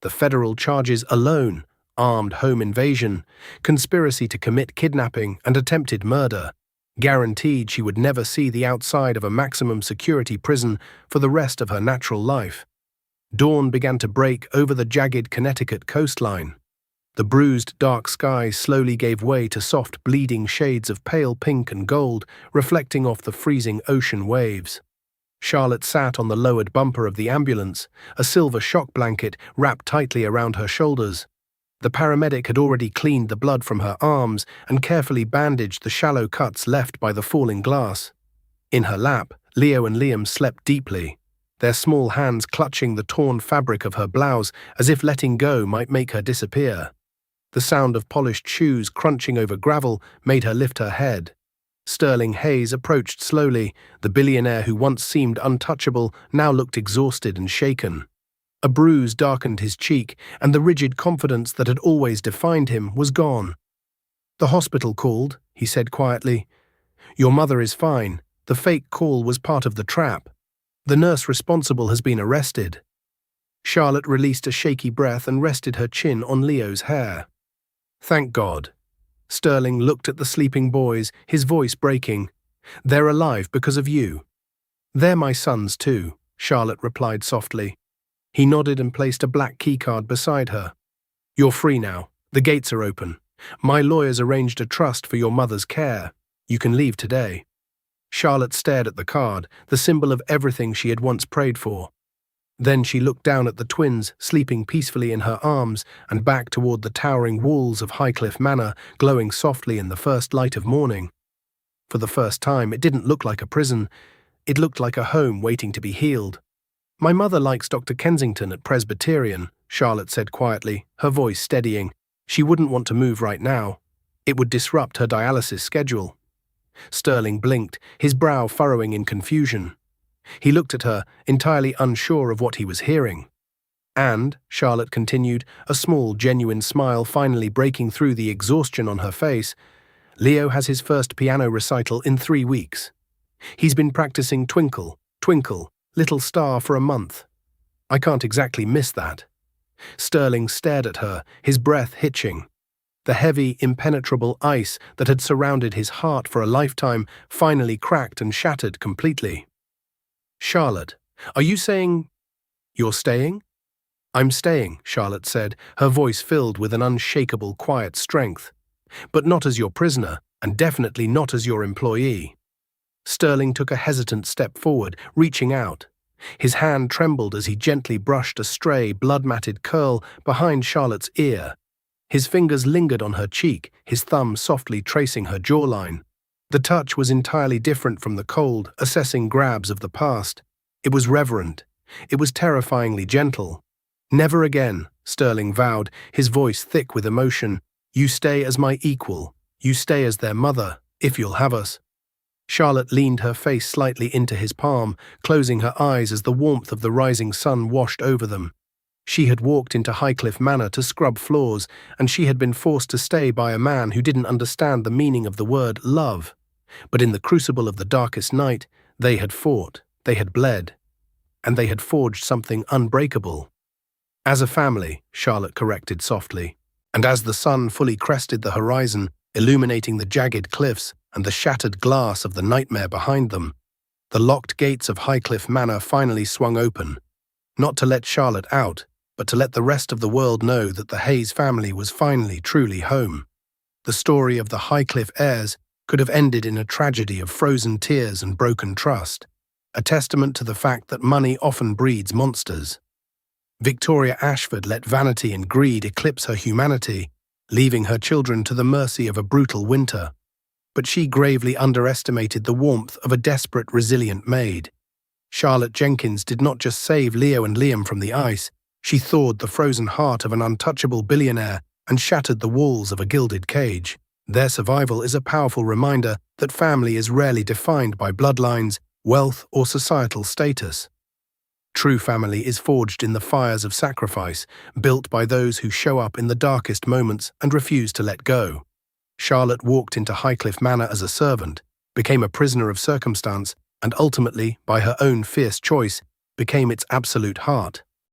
The federal charges alone, armed home invasion, conspiracy to commit kidnapping, and attempted murder, guaranteed she would never see the outside of a maximum security prison for the rest of her natural life. Dawn began to break over the jagged Connecticut coastline. The bruised, dark sky slowly gave way to soft, bleeding shades of pale pink and gold, reflecting off the freezing ocean waves. Charlotte sat on the lowered bumper of the ambulance, a silver shock blanket wrapped tightly around her shoulders. The paramedic had already cleaned the blood from her arms and carefully bandaged the shallow cuts left by the falling glass. In her lap, Leo and Liam slept deeply, their small hands clutching the torn fabric of her blouse as if letting go might make her disappear. The sound of polished shoes crunching over gravel made her lift her head. Sterling Hayes approached slowly. The billionaire who once seemed untouchable now looked exhausted and shaken. A bruise darkened his cheek, and the rigid confidence that had always defined him was gone. "The hospital called," he said quietly. "Your mother is fine. The fake call was part of the trap. The nurse responsible has been arrested." Charlotte released a shaky breath and rested her chin on Leo's hair. "Thank God." Sterling looked at the sleeping boys, his voice breaking. "They're alive because of you." "They're my sons too," Charlotte replied softly. He nodded and placed a black keycard beside her. "You're free now. The gates are open. My lawyers arranged a trust for your mother's care. You can leave today." Charlotte stared at the card, the symbol of everything she had once prayed for. Then she looked down at the twins, sleeping peacefully in her arms, and back toward the towering walls of Highcliffe Manor, glowing softly in the first light of morning. For the first time, it didn't look like a prison. It looked like a home waiting to be healed. "My mother likes Dr. Kensington at Presbyterian," Charlotte said quietly, her voice steadying. "She wouldn't want to move right now. It would disrupt her dialysis schedule." Sterling blinked, his brow furrowing in confusion. He looked at her, entirely unsure of what he was hearing. "And," Charlotte continued, a small, genuine smile finally breaking through the exhaustion on her face, "Leo has his first piano recital in 3 weeks. He's been practicing Twinkle, Twinkle, Little Star for a month. I can't exactly miss that." Sterling stared at her, his breath hitching. The heavy, impenetrable ice that had surrounded his heart for a lifetime finally cracked and shattered completely. "Charlotte, are you saying you're staying?" "I'm staying," Charlotte said, her voice filled with an unshakable, quiet strength. "But not as your prisoner, and definitely not as your employee." Sterling took a hesitant step forward, reaching out. His hand trembled as he gently brushed a stray, blood-matted curl behind Charlotte's ear. His fingers lingered on her cheek, his thumb softly tracing her jawline. The touch was entirely different from the cold, assessing grabs of the past. It was reverent. It was terrifyingly gentle. "Never again," Sterling vowed, his voice thick with emotion. "You stay as my equal. You stay as their mother, if you'll have us." Charlotte leaned her face slightly into his palm, closing her eyes as the warmth of the rising sun washed over them. She had walked into Highcliffe Manor to scrub floors, and she had been forced to stay by a man who didn't understand the meaning of the word love. But in the crucible of the darkest night, they had fought, they had bled, and they had forged something unbreakable. As a family, Charlotte corrected softly, and as the sun fully crested the horizon, illuminating the jagged cliffs and the shattered glass of the nightmare behind them, the locked gates of Highcliffe Manor finally swung open, not to let Charlotte out, but to let the rest of the world know that the Hayes family was finally truly home. The story of the Highcliffe heirs could have ended in a tragedy of frozen tears and broken trust, a testament to the fact that money often breeds monsters. Victoria Ashford let vanity and greed eclipse her humanity, leaving her children to the mercy of a brutal winter. But she gravely underestimated the warmth of a desperate, resilient Maid. Charlotte Jenkins did not just save Leo and Liam from the ice, she thawed the frozen heart of an untouchable billionaire and shattered the walls of a gilded cage. Their survival is a powerful reminder that family is rarely defined by bloodlines, wealth, or societal status. True family is forged in the fires of sacrifice, built by those who show up in the darkest moments and refuse to let go. Charlotte walked into Highcliffe Manor as a servant, became a prisoner of circumstance, and ultimately, by her own fierce choice, became its absolute heart.